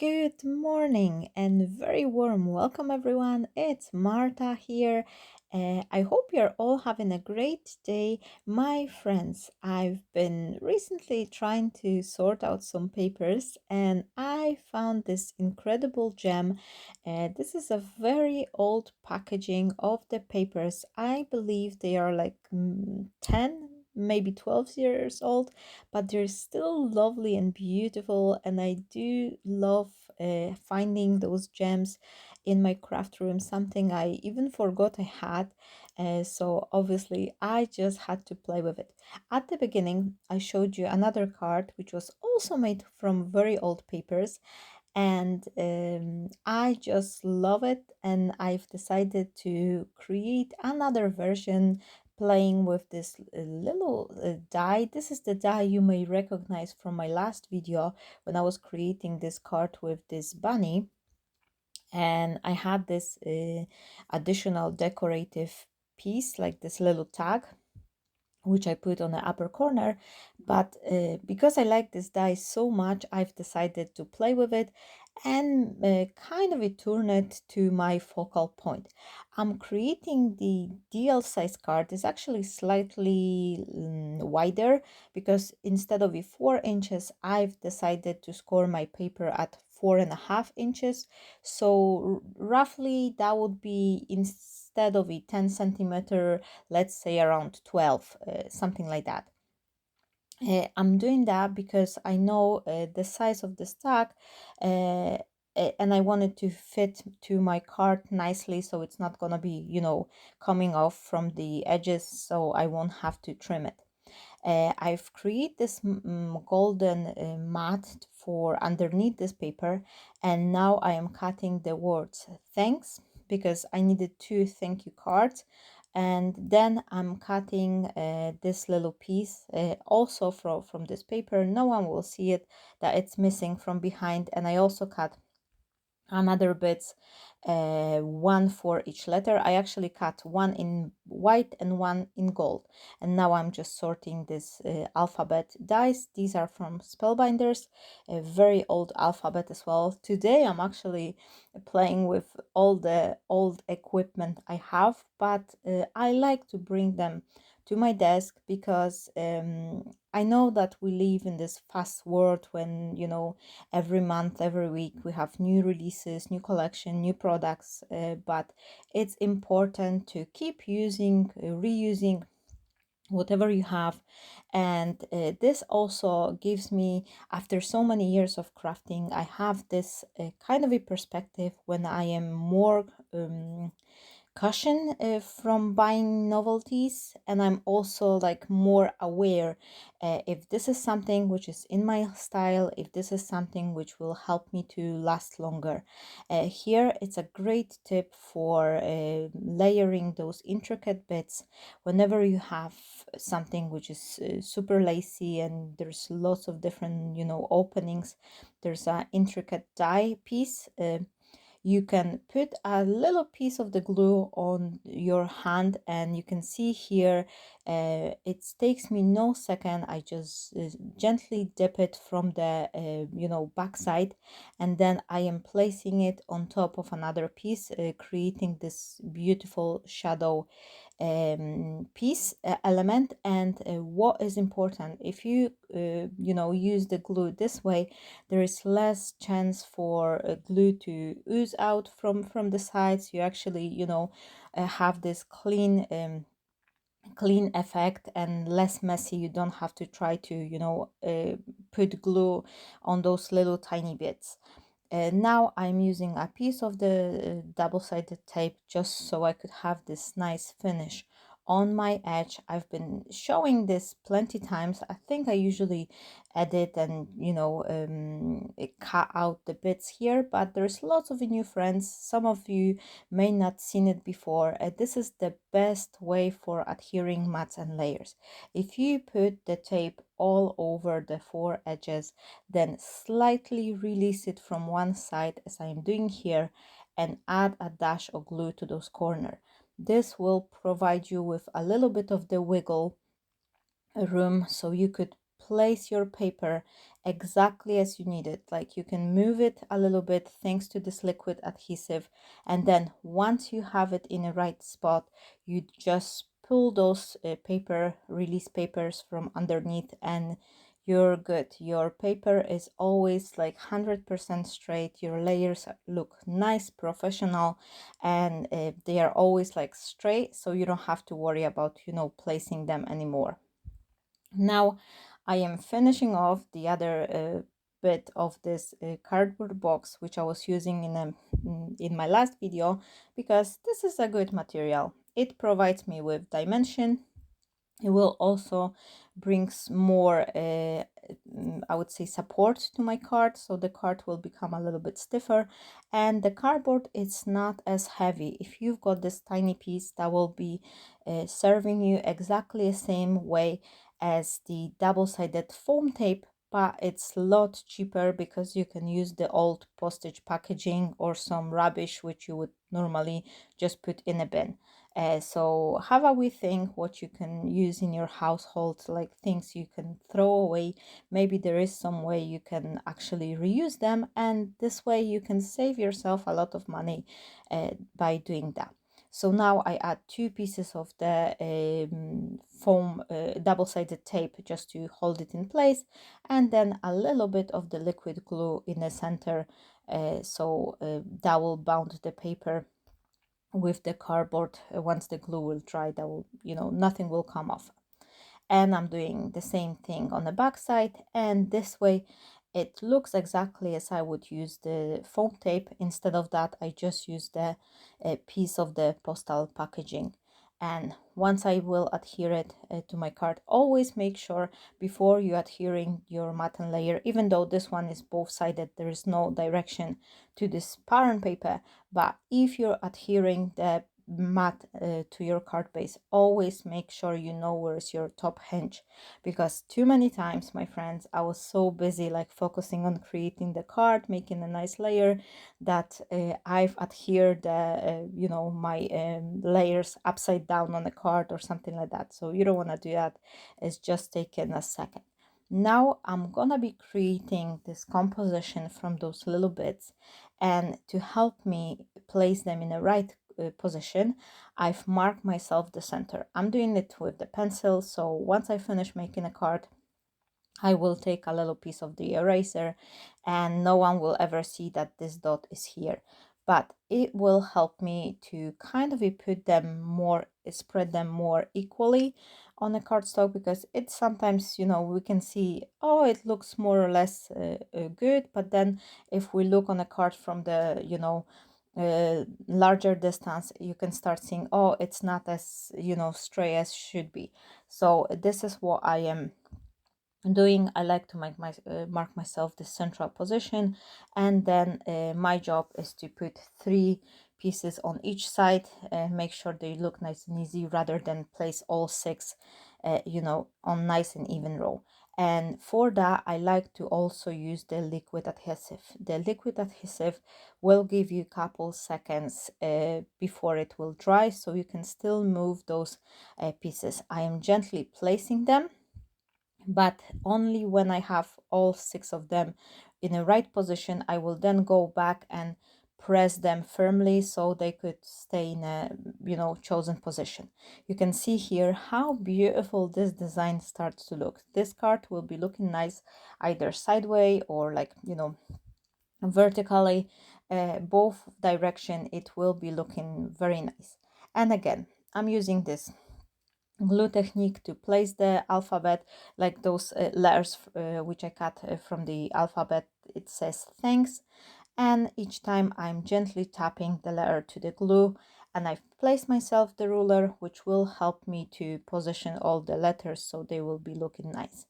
Good morning and very warm welcome, everyone. It's Marta here. I hope you're all having a great day. My friends, I've been recently trying to sort out some papers and I found this incredible gem. This is a very old packaging of the papers. I believe they are like 10, maybe 12 years old, but they're still lovely and beautiful, and I do love finding those gems in my craft room, something I even forgot I had. So obviously I just had to play with it. At the beginning I showed you another card which was also made from very old papers, and I just love it, and I've decided to create another version playing with this little die. This is the die you may recognize from my last video when I was creating this card with this bunny, and I had this additional decorative piece like this little tag which I put on the upper corner. But because I like this die so much, I've decided to play with it and kind of return it to my focal point. I'm creating the DL size card. Is actually slightly wider, because instead of 4 inches, I've decided to score my paper at 4.5 inches. So roughly that would be, instead of a 10 centimeter, let's say around 12, something like that. I'm doing that because I know the size of the stack, and I want it to fit to my card nicely, so it's not gonna be, coming off from the edges, so I won't have to trim it. I've created this golden mat for underneath this paper, and now I am cutting the words thanks, because I needed 2 thank you cards. And then I'm cutting this little piece also from this paper. No one will see it, that it's missing from behind. And I also cut another bits, one for each letter. I actually cut one in white and one in gold, and now I'm just sorting this alphabet dice. These are from Spellbinders, a very old alphabet as well. Today I'm actually playing with all the old equipment I have, but I like to bring them to my desk because I know that we live in this fast world when, every month, every week we have new releases, new collection, new products, but it's important to keep using, reusing whatever you have. And this also gives me, after so many years of crafting, I have this kind of a perspective when I am more caution from buying novelties, and I'm also like more aware if this is something which is in my style, if this is something which will help me to last longer. Here it's a great tip for layering those intricate bits whenever you have something which is super lacy and there's lots of different, openings. There's an intricate die piece. You can put a little piece of the glue on your hand, and you can see here it takes me no second. I just gently dip it from the backside, and then I am placing it on top of another piece, creating this beautiful shadow piece element. And what is important, if you use the glue this way, there is less chance for glue to ooze out from the sides. You actually have this clean effect and less messy. You don't have to try to put glue on those little tiny bits. Now I'm using a piece of the double-sided tape just so I could have this nice finish on my edge. I've been showing this plenty times. I think I usually edit and cut out the bits here, but there's lots of new friends. Some of you may not seen it before. This is the best way for adhering mats and layers. If you put the tape all over the 4 edges, then slightly release it from one side, as I'm doing here, and add a dash of glue to those corners. This will provide you with a little bit of the wiggle room, so you could place your paper exactly as you need it. Like you can move it a little bit thanks to this liquid adhesive, and then once you have it in the right spot, you just pull those paper release papers from underneath and you're good. Your paper is always like 100% straight. Your layers look nice, professional, and they are always like straight, so you don't have to worry about, you know, placing them anymore. Now I am finishing off the other bit of this cardboard box, which I was using in my last video, because this is a good material. It provides me with dimension. It will also brings more I would say support to my card, so the card will become a little bit stiffer, and the cardboard is not as heavy. If you've got this tiny piece, that will be serving you exactly the same way as the double-sided foam tape, but it's a lot cheaper because you can use the old postage packaging or some rubbish which you would normally just put in a bin. So have a wee think what you can use in your household, like things you can throw away. Maybe there is some way you can actually reuse them, and this way you can save yourself a lot of money by doing that. So now I add two pieces of the foam double-sided tape just to hold it in place, and then a little bit of the liquid glue in the center, so that will bound the paper with the cardboard. Once the glue will dry, that will, you know, nothing will come off. And I'm doing the same thing on the back side, and this way it looks exactly as I would use the foam tape. Instead of that, I just use the piece of the postal packaging. And once I will adhere it to my card, always make sure before you adhering your matte layer, even though this one is both sided, there is no direction to this parent paper, but if you're adhering the mat to your card base, always make sure you know where's your top hinge, because too many times, my friends, I was so busy like focusing on creating the card, making a nice layer, that I've adhered you know, my layers upside down on the card or something like that. So you don't want to do that. It's just taking a second. Now I'm gonna be creating this composition from those little bits, and to help me place them in the right position, I've marked myself the center. I'm doing it with the pencil, so once I finish making a card, I will take a little piece of the eraser, and no one will ever see that this dot is here. But it will help me to kind of put them more, spread them more equally on the cardstock, because it's sometimes, you know, we can see, oh, it looks more or less good, but then if we look on a card from the, you know, larger distance, you can start seeing, oh, it's not as, you know, straight as should be. So this is what I am doing. I like to make mark myself the central position, and then my job is to put 3 pieces on each side, make sure they look nice and easy, rather than place all 6 you know, on nice and even row. And for that, I like to also use the liquid adhesive. The liquid adhesive will give you a couple seconds before it will dry, so you can still move those pieces. I am gently placing them, but only when I have all 6 of them in the right position. I will then go back and press them firmly so they could stay in a, you know, chosen position. You can see here how beautiful this design starts to look. This card will be looking nice either sideways or, like, you know, vertically. Both direction it will be looking very nice. And again, I'm using this glue technique to place the alphabet, like those letters which I cut from the alphabet. It says thanks, and each time I'm gently tapping the letter to the glue, and I've placed myself the ruler, which will help me to position all the letters so they will be looking nice.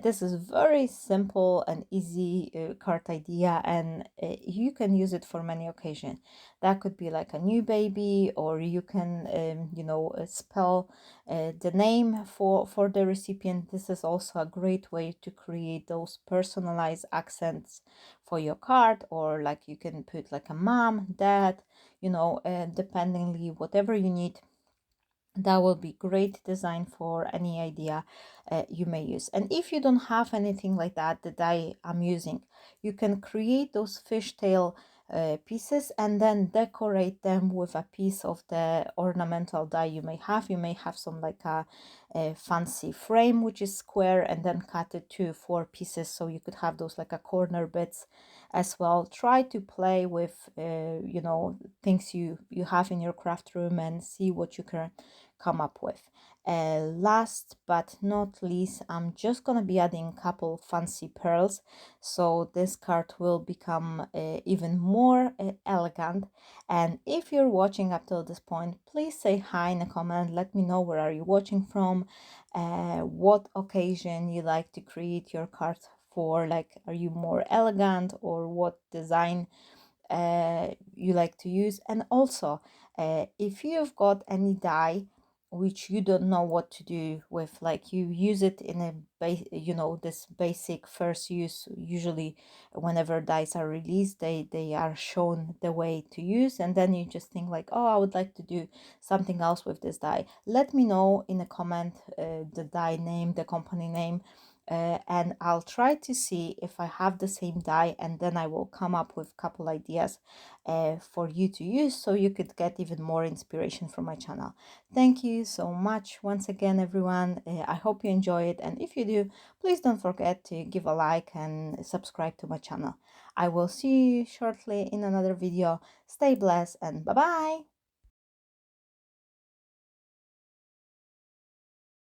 This is very simple and easy card idea, and you can use it for many occasions. That could be like a new baby, or you can you know, spell the name for the recipient. This is also a great way to create those personalized accents for your card, or like you can put like a mom, dad, you know, dependingly whatever you need. That will be great design for any idea you may use. And if you don't have anything like that, the die I'm using, you can create those fishtail pieces and then decorate them with a piece of the ornamental die you may have. You may have some like a fancy frame which is square, and then cut it to 4 pieces, so you could have those like a corner bits as well. Try to play with you know, things you have in your craft room and see what you can come up with. Last but not least, I'm just gonna be adding a couple fancy pearls, so this card will become even more elegant. And if you're watching up till this point, please say hi in a comment. Let me know where are you watching from, what occasion you like to create your card for. Like, are you more elegant, or what design you like to use? And also, if you've got any die which you don't know what to do with, like you use it in a you know, this basic first use. Usually whenever dies are released, they are shown the way to use, and then you just think like, oh, I would like to do something else with this die. Let me know in a comment the die name, the company name, and I'll try to see if I have the same die, and then I will come up with a couple ideas for you to use, so you could get even more inspiration from my channel. Thank you so much once again, everyone. I hope you enjoy it, and if you do, please don't forget to give a like and subscribe to my channel. I will see you shortly in another video. Stay blessed and bye bye.